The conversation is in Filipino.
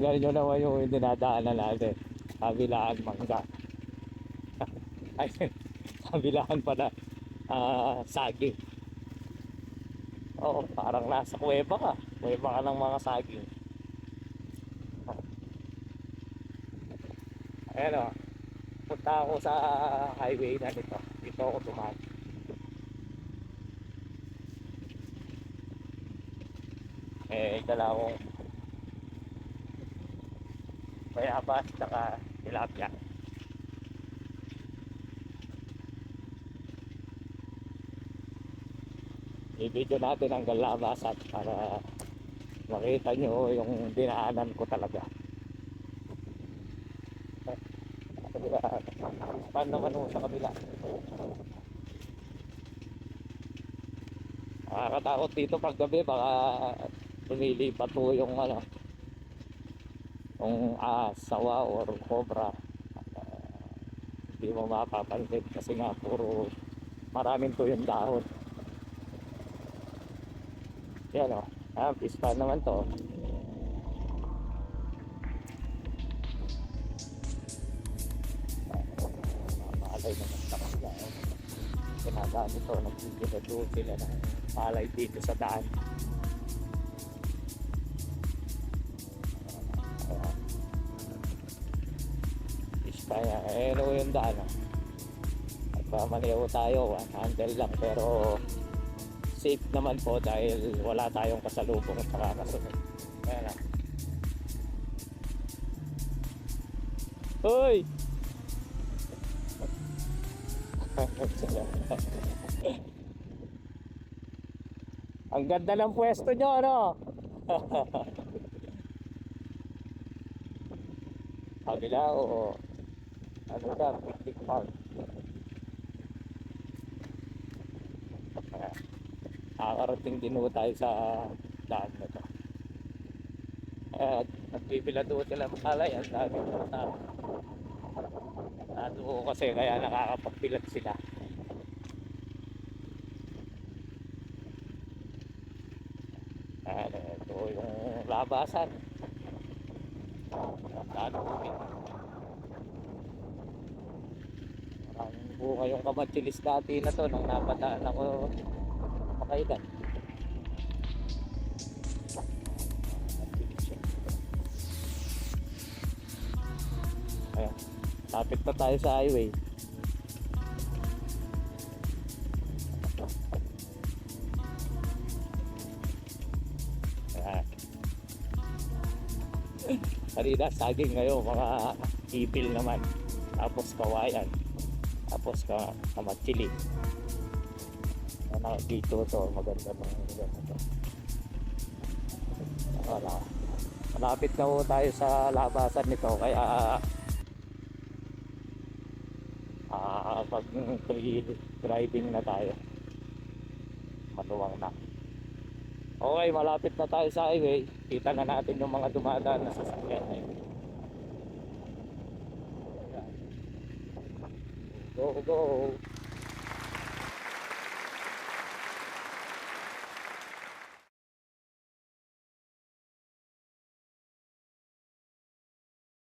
Ganyan nyo naman yung dinadaanan natin. Kabilaan mangga. Ay, kabilaan pala. Saging. Oo, parang nasa kuweba ka. Kuweba ka ng mga saging. Ayan o. Punta ako sa highway na nito. Dito ako dumaan. Dala akong bayabas saka tilapia. I-video natin ang galabasan para makita nyo yung dinaanan ko talaga. Kabila, paano naman ho sa kabila. Nakakatakot dito pag gabi, baka lumilipat po yung ano, yung sawa or cobra. Hindi mo mapapansin kasi nga puro maraming to yung dahon. Yan o, pispan naman to. Palay naman sa kanila. Kinagaan ito, nagbibigado sila ng palay dito sa daan. Kaya ano yung daan nagmamaniho tayo, handle lang, pero safe naman po dahil wala tayong kasalubong at nakakasunod. Kaya na. Hoy! Ang ganda ng pwesto nyo, ano? Kabila o ano ka, picnic park. Nakakarating din ho tayo sa daan na to. Nagpipila doon sila makalay. Ang dami ng tao. Nado kasi kaya nakakapagpilat sila. Ito yung labasan. Maraming bunga yung kamatsilis dati na to nung napataan ako makailan. Ayan, lapit na tayo sa highway. Ayan. Kanina saging, ngayon mga ipil naman, tapos kawayan, tapos kamatsili. Dito to maganda mga lugar na to. Malapit na po tayo sa labasan nito, kaya pag free driving na tayo, maluwang na. Okay, malapit na tayo sa highway. Kita na natin yung mga dumadaan na sasakyan na yun. Go, go!